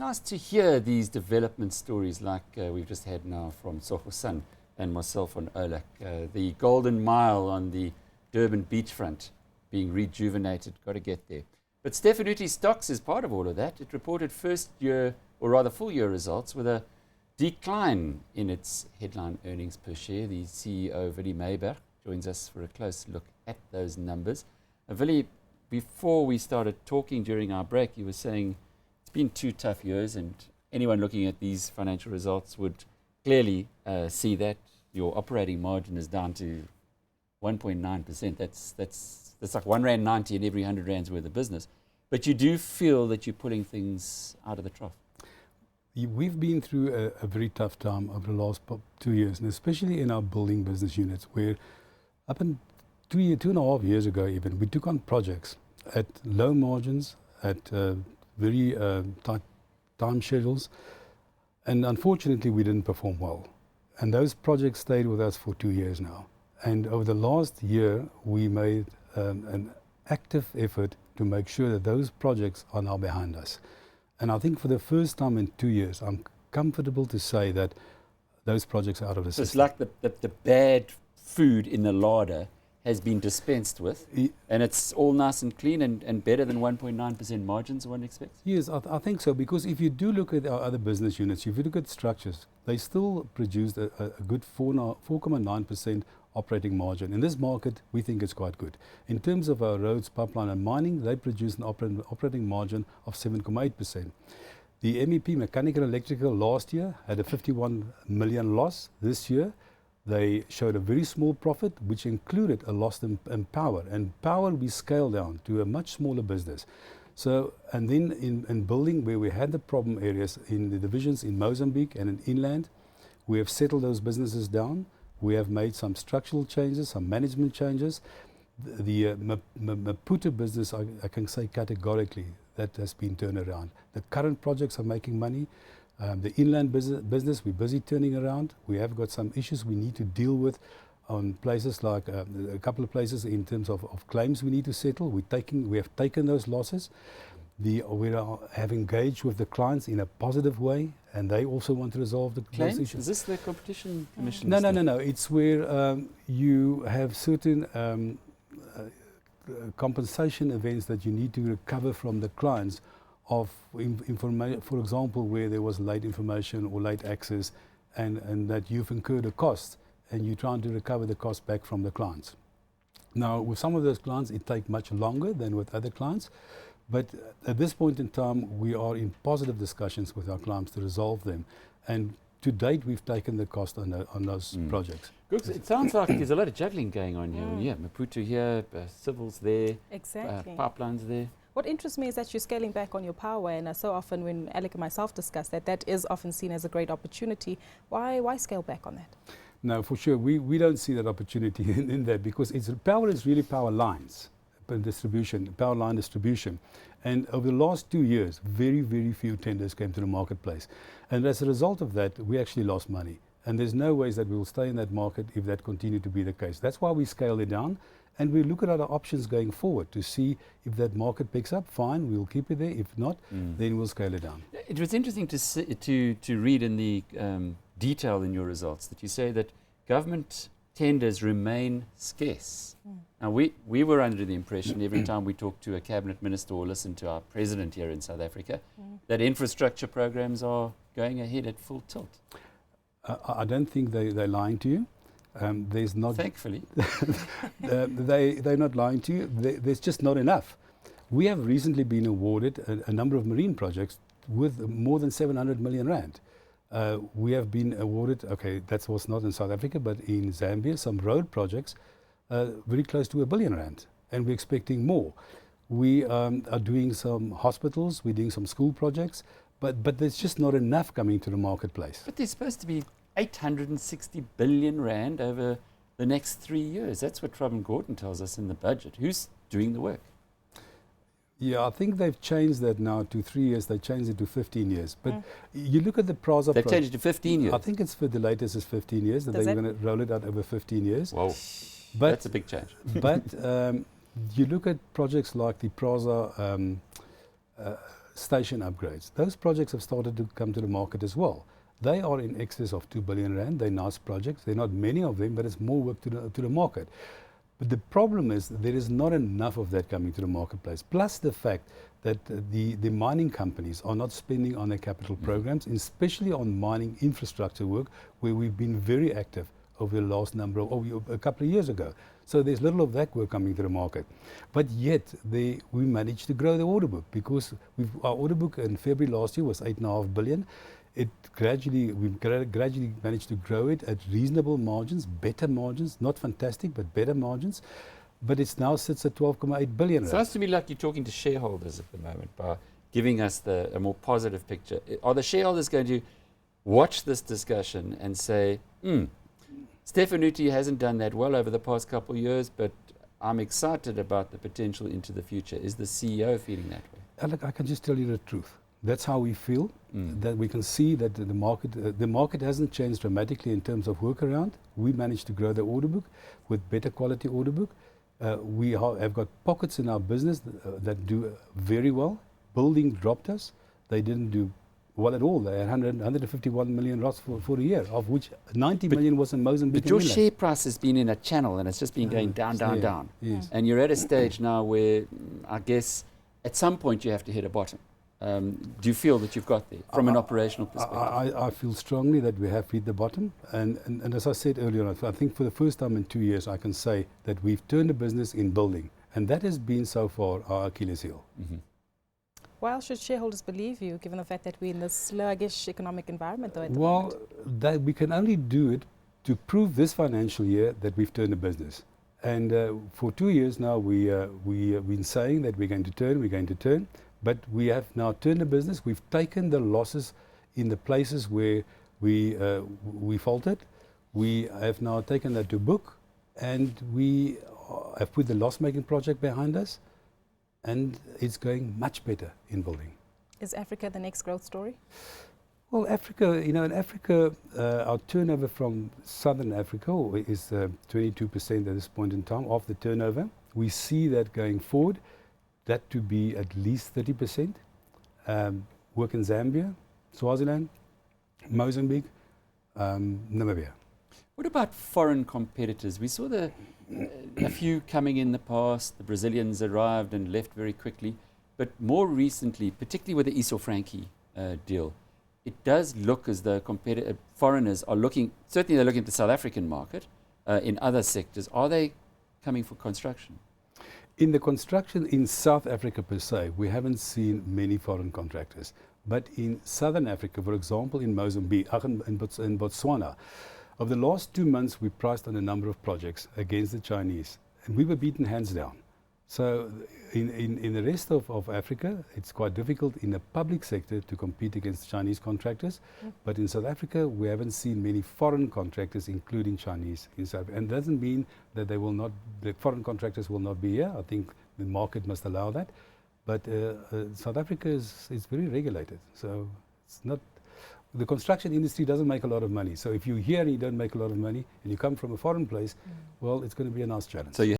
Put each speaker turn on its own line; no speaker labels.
nice to hear these development stories like we've just had now from Sohosan and myself on Olak. The Golden Mile on the Durban beachfront being rejuvenated. Got to get there. But Stefanutti Stocks is part of all of that. It reported first year, or rather full year results with a decline in its headline earnings per share. The CEO, Willie Meyburgh, joins us for a close look at those numbers. Willie, before we started talking during our break, you were saying it's been 2 tough years, and anyone looking at these financial results would clearly see that your operating margin is down to 1.9%. That's like R1.90 in every 100 rands worth of business. But you do feel that you're pulling things out of the trough.
We've been through a very tough time over the last 2 years, and especially in our building business units, where up in 2.5 years ago even, we took on projects at low margins, at very tight time schedules, and unfortunately we didn't perform well. And those projects stayed with us for 2 years now. And over the last year, we made an active effort to make sure that those projects are now behind us. And I think for the first time in 2 years, I'm comfortable to say that those projects are out of the system.
It's like the bad food in the larder has been dispensed with, and it's all nice and clean and better than 1.9% margins one expects?
Yes, I think so, because if you do look at our other business units, if you look at structures, they still produced a good 4.9% operating margin. In this market, we think it's quite good. In terms of our roads, pipeline and mining, they produced an operating margin of 7.8%. The MEP, mechanical and electrical, last year had a 51 million loss. This year, they showed a very small profit, which included a loss in power. And power we scaled down to a much smaller business. So, and then in building, where we had the problem areas in the divisions in Mozambique and in inland, we have settled those businesses down. We have made some structural changes, some management changes. The Maputo business, I can say categorically, that has been turned around. The current projects are making money. The inland business, we're busy turning around. We have got some issues we need to deal with on places like a couple of places in terms of claims we need to settle. We have taken those losses. We have engaged with the clients in a positive way, and they also want to resolve those issues.
Is this the competition commission?
No. It's where you have certain compensation events that you need to recover from the clients of information, for example, where there was late information or late access, and that you've incurred a cost, and you're trying to recover the cost back from the clients. Now, with some of those clients, it takes much longer than with other clients. But at this point in time, we are in positive discussions with our clients to resolve them. And to date, we've taken the cost on those projects.
Good. It sounds like there's a lot of juggling going on here. Yeah, Maputo here, civils there,
exactly.
Pipelines there.
What interests me is that you're scaling back on your power, and so often when Alec and myself discuss that is often seen as a great opportunity. Why scale back on that?
No, for sure. We don't see that opportunity in that, because power is really power lines. Power line distribution. And over the last 2 years, very, very few tenders came to the marketplace. And as a result of that, we actually lost money. And there's no ways that we will stay in that market if that continued to be the case. That's why we scaled it down. And we look at other options going forward to see if that market picks up, fine, we'll keep it there. If not, then we'll scale it down.
It was interesting to read in the detail in your results that you say that government tenders remain scarce. Now, we were under the impression every time we talk to a cabinet minister or listen to our president here in South Africa that infrastructure programs are going ahead at full tilt.
I don't think they're lying to you. There's not.
Thankfully.
They're not lying to you. There's just not enough. We have recently been awarded a number of marine projects with more than 700 million rand. We have been awarded, that was not in South Africa, but in Zambia, some road projects very close to R1 billion, and we're expecting more. We are doing some hospitals, we're doing some school projects, but there's just not enough coming to the marketplace.
But there's supposed to be 860 billion rand over the next 3 years. That's what Robin Gordon tells us in the budget. Who's doing the work?
Yeah, I think they've changed that now to 3 years. They changed it to 15 years. But you look at the Praza.
They've changed it to 15 years.
I think it's for the latest is 15 years. That they're going to roll it out over 15 years.
Wow, that's a big change.
But you look at projects like the Praza station upgrades. Those projects have started to come to the market as well. They are in excess of 2 billion rand. They're nice projects. There are not many of them, but it's more work to the market. But the problem is there is not enough of that coming to the marketplace. Plus the fact that the mining companies are not spending on their capital programs, especially on mining infrastructure work, where we've been very active over the last a couple of years ago. So there's little of that work coming to the market. But yet we managed to grow the order book, because our order book in February last year was 8.5 billion. We've gradually managed to grow it at reasonable margins, better margins, not fantastic, but better margins. But it now sits at 12.8 billion.
It sounds to me like you're talking to shareholders at the moment by giving us a more positive picture. Are the shareholders going to watch this discussion and say, Stefanutti hasn't done that well over the past couple of years, but I'm excited about the potential into the future? Is the CEO feeling that way?
Look, I can just tell you the truth. That's how we feel, that we can see that the market hasn't changed dramatically in terms of workaround. We managed to grow the order book with better quality order book. We have got pockets in our business that do very well. Building dropped us. They didn't do well at all. They had 151 million loss for a year, of which 90 million was in Mozambique.
But your share price has been in a channel and it's just been going down, down.
Yes.
And you're at a stage now where I guess at some point you have to hit a bottom. Do you feel that you've got there from an operational perspective?
I feel strongly that we have hit the bottom. And as I said earlier, I think for the first time in 2 years, I can say that we've turned the business in building. And that has been so far our Achilles heel.
Why else should shareholders believe you, given the fact that we're in this sluggish economic environment, though, at the
moment?
moment?
Well, we can only do it to prove this financial year that we've turned the business. And for 2 years now, we have been saying that we're going to turn. But we have now turned the business. We've taken the losses in the places where we faltered. We have now taken that to book, and we have put the loss-making project behind us, and it's going much better in building.
Is Africa the next growth story?
Well, Africa, in Africa, our turnover from Southern Africa is 22% at this point in time of the turnover. We see that going forward, that to be at least 30%. Work in Zambia, Swaziland, Mozambique, Namibia.
What about foreign competitors? We saw a few coming in the past. The Brazilians arrived and left very quickly. But more recently, particularly with the Iso Frankie deal, it does look as though foreigners are looking, certainly they're looking at the South African market in other sectors. Are they coming for construction?
In the construction in South Africa per se, we haven't seen many foreign contractors. But in Southern Africa, for example, in Mozambique, in Botswana, over the last 2 months, we priced on a number of projects against the Chinese, and we were beaten hands down. So in the rest of Africa, it's quite difficult in the public sector to compete against Chinese contractors. But in South Africa, we haven't seen many foreign contractors, including Chinese, in South Africa. And it doesn't mean that the foreign contractors will not be here. I think the market must allow that. But South Africa is very regulated. So it's not, the construction industry doesn't make a lot of money. So if you're here and you don't make a lot of money and you come from a foreign place, well, it's going to be a nice challenge. So